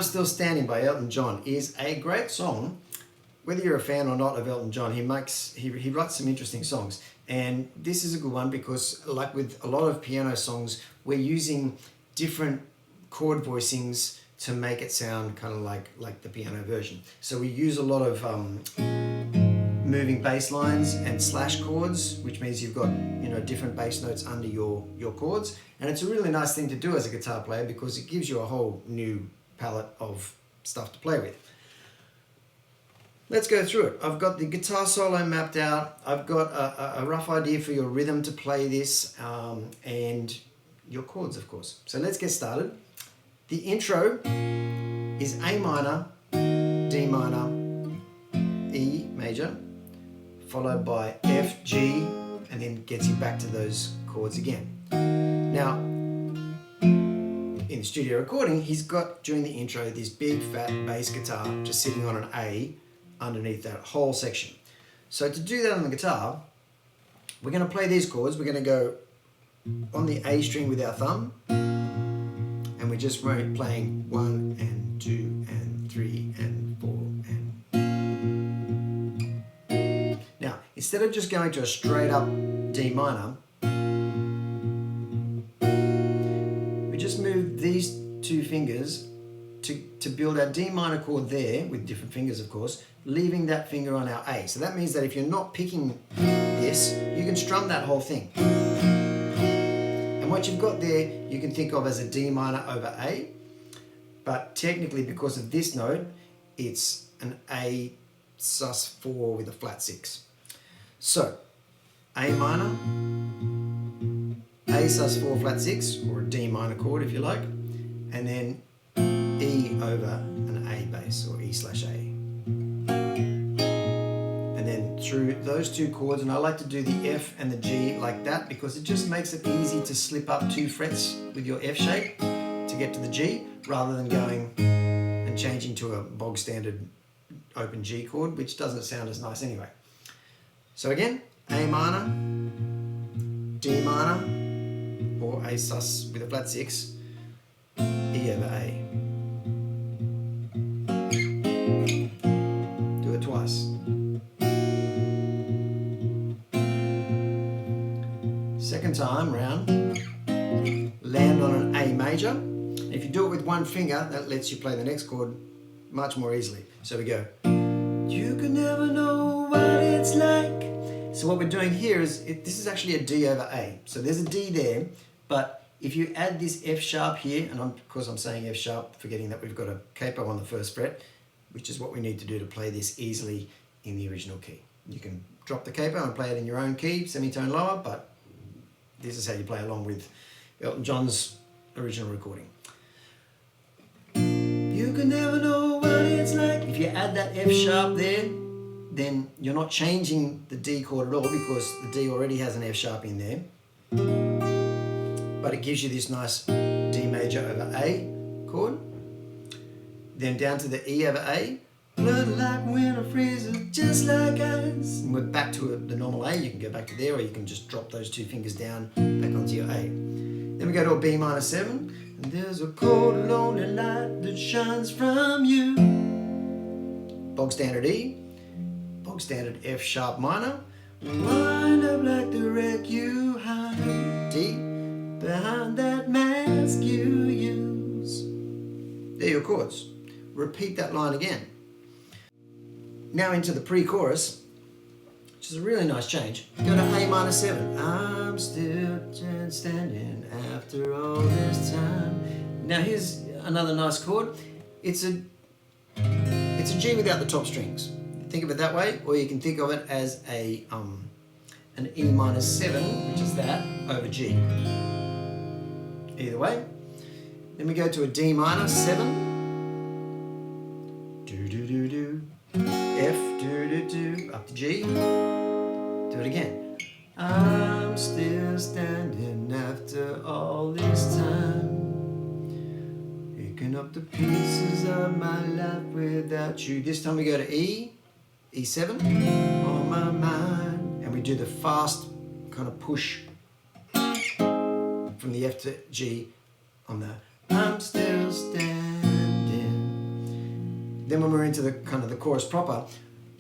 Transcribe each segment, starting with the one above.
Still Standing by Elton John is a great song. Whether you're a fan or not of Elton John, he writes some interesting songs. And this is a good one because, like with a lot of piano songs, we're using different chord voicings to make it sound kind of like the piano version. So we use a lot of moving bass lines and slash chords, which means you've got, you know, different bass notes under your chords. And it's a really nice thing to do as a guitar player because it gives you a whole new palette of stuff to play with. Let's go through it. I've got the guitar solo mapped out. I've got a rough idea for your rhythm to play this, and your chords, of course. So let's get started. The intro is A minor, D minor, E major, followed by F, G, and then gets you back to those chords again. Now, in the studio recording, he's got, during the intro, this big fat bass guitar just sitting on an A underneath that whole section. So to do that on the guitar, we're going to play these chords. We're going to go on the A string with our thumb, and we're just playing 1 and 2 and 3 and 4 and... Now, instead of just going to a straight up D minor, we just move these two fingers to build our D minor chord there, with different fingers of course, leaving that finger on our A. So that means that if you're not picking this, you can strum that whole thing. And what you've got there, you can think of as a D minor over A, but technically because of this note, it's an A sus4 with a flat 6. So, A minor, A sus4 flat 6, or a D minor chord if you like, and then E over an A bass, or E slash A. And then through those two chords, and I like to do the F and the G like that because it just makes it easy to slip up 2 frets with your F shape to get to the G, rather than going and changing to a bog standard open G chord, which doesn't sound as nice anyway. So again, A minor, D minor, or A sus with a flat 6, E over A. Do it twice. Second time round, land on an A major. If you do it with one finger, that lets you play the next chord much more easily. So we go, you can never know what it's like. So what we're doing here is, this is actually a D over A. So there's a D there, but if you add this F sharp here, and because I'm saying F sharp, forgetting that we've got a capo on the first fret, which is what we need to do to play this easily in the original key. You can drop the capo and play it in your own key, semitone lower, but this is how you play along with Elton John's original recording. You can never know what it's like. If you add that F sharp there, then you're not changing the D chord at all because the D already has an F sharp in there. But it gives you this nice D major over A chord. Then down to the E over A. Blood like winter freezes, just like ice. And we're back to the normal A. You can go back to there, or you can just drop those 2 fingers down back onto your A. Then we go to a B minor 7. And there's a cold, lonely light that shines from you. Bog standard E. Bog standard F sharp minor. Wind up like the wreck you hide. D. Behind that mask you use. There are your chords. Repeat that line again. Now into the pre-chorus, which is a really nice change. Go to A minor 7. I'm still standing after all this time. Now here's another nice chord. It's a G without the top strings. Think of it that way, or you can think of it as an E minor 7, which is that, over G. Either way. Then we go to a D minor 7. Do do do do. F do do do. Up to G. Do it again. I'm still standing after all this time, picking up the pieces of my life without you. This time we go to E, E7, on my mind, and we do the fast kind of push from the F to G on the I'm still standing then when we're into the kind of the chorus proper,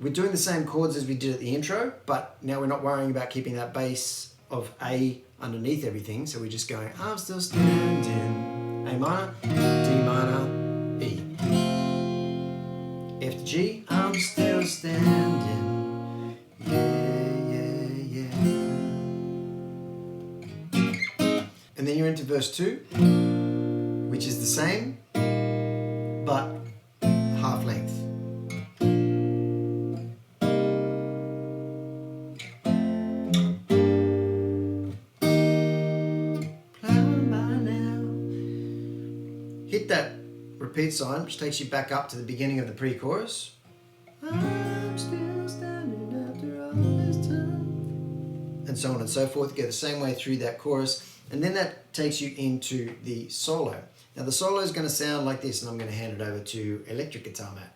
we're doing the same chords as we did at the intro, but now we're not worrying about keeping that bass of A underneath everything. So we're just going, I'm still standing, A minor, D minor, E. F to G, I'm still standing, yeah, yeah, yeah. And then you're into verse 2, which is the same, but half length. Hit that repeat sign, which takes you back up to the beginning of the pre-chorus. I'm still standing after all this time. And so on and so forth. Go the same way through that chorus. And then that takes you into the solo. Now the solo is going to sound like this, and I'm going to hand it over to electric guitar Matt.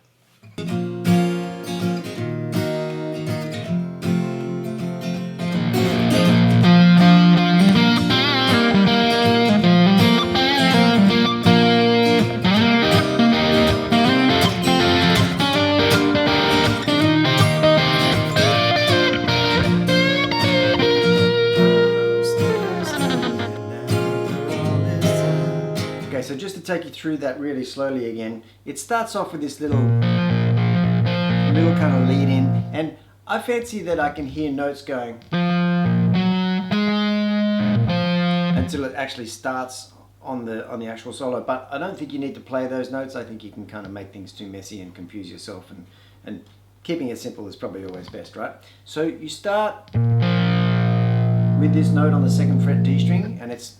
So just to take you through that really slowly again, it starts off with this little kind of lead in, and I fancy that I can hear notes going until it actually starts on the actual solo, but I don't think you need to play those notes. I think you can kind of make things too messy and confuse yourself, and keeping it simple is probably always best, right? So you start with this note on the 2nd fret D string, and it's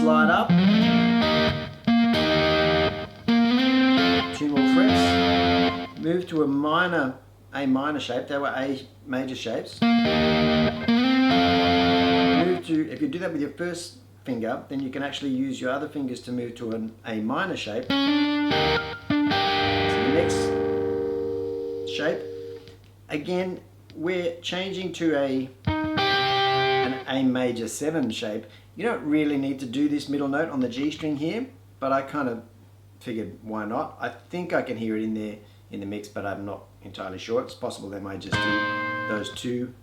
slide up, 2 more frets, move to a minor A minor shape. They were A major shapes. Move to, if you do that with your first finger, then you can actually use your other fingers to move to an A minor shape. So the next shape, again, we're changing to an A major 7 shape. You don't really need to do this middle note on the G string here, but I kind of figured why not. I think I can hear it in there in the mix, but I'm not entirely sure. It's possible they might just do those 2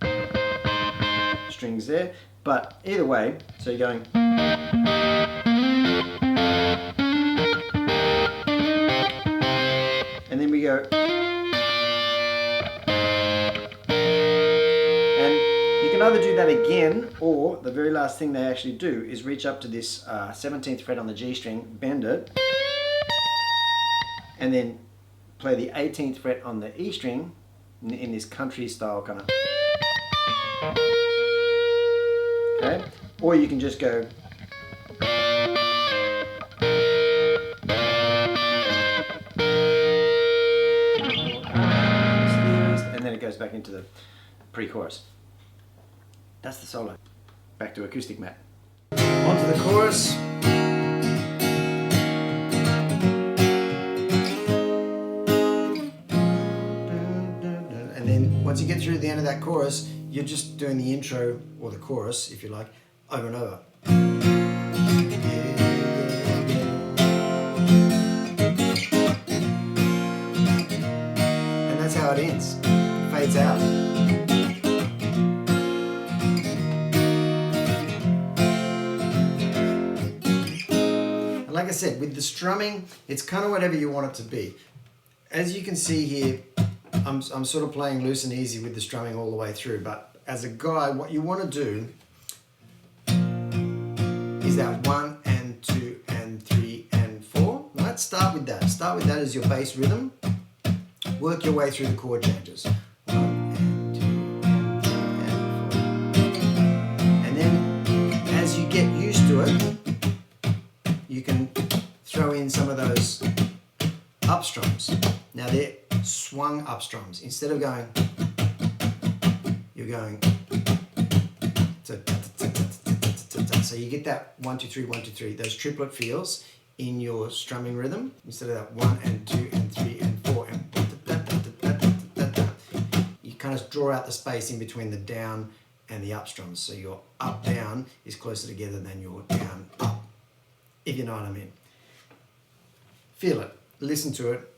strings there, but either way, so you're going and then we go, and you can either do that again, or the very last thing they actually do is reach up to this 17th fret on the G string, bend it, and then play the 18th fret on the E string in this country style kind of. Okay, or you can just go. And then it goes back into the pre-chorus. That's the solo. Back to acoustic, Matt. On to the chorus. And then once you get through the end of that chorus, you're just doing the intro, or the chorus, if you like, over and over. And that's how it ends. It fades out. And like I said, with the strumming, it's kind of whatever you want it to be. As you can see here, I'm sort of playing loose and easy with the strumming all the way through, but as a guy, what you want to do is that 1 and 2 and 3 and 4. Let's start with that. Start with that as your bass rhythm. Work your way through the chord changes. 1 and 2 and 3 and 4. And then as you get used to it, you can throw in some of those up strums. Now they're swung up strums. Instead of going, you're going. So you get that 1 2 3 1 2 3. Those triplet feels in your strumming rhythm. Instead of that 1 and 2 and 3 and 4 and you kind almost draw out the space in between the down and the up strums. So your up down is closer together than your down up, if you know what I mean. Feel it, listen to it.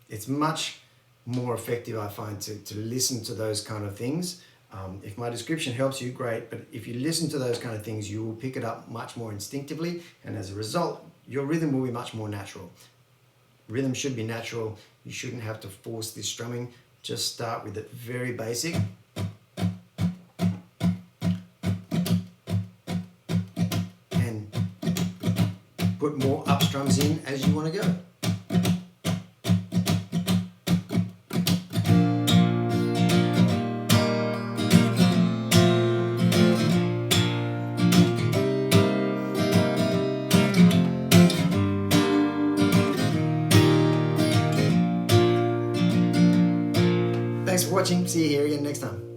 It's much more effective, I find, to listen to those kind of things. If my description helps you, great, but if you listen to those kind of things, you will pick it up much more instinctively, and as a result, your rhythm will be much more natural. Rhythm should be natural. You shouldn't have to force this strumming. Just start with it very basic. And put more up strums in as you want to go. Thanks for watching. See you here again next time.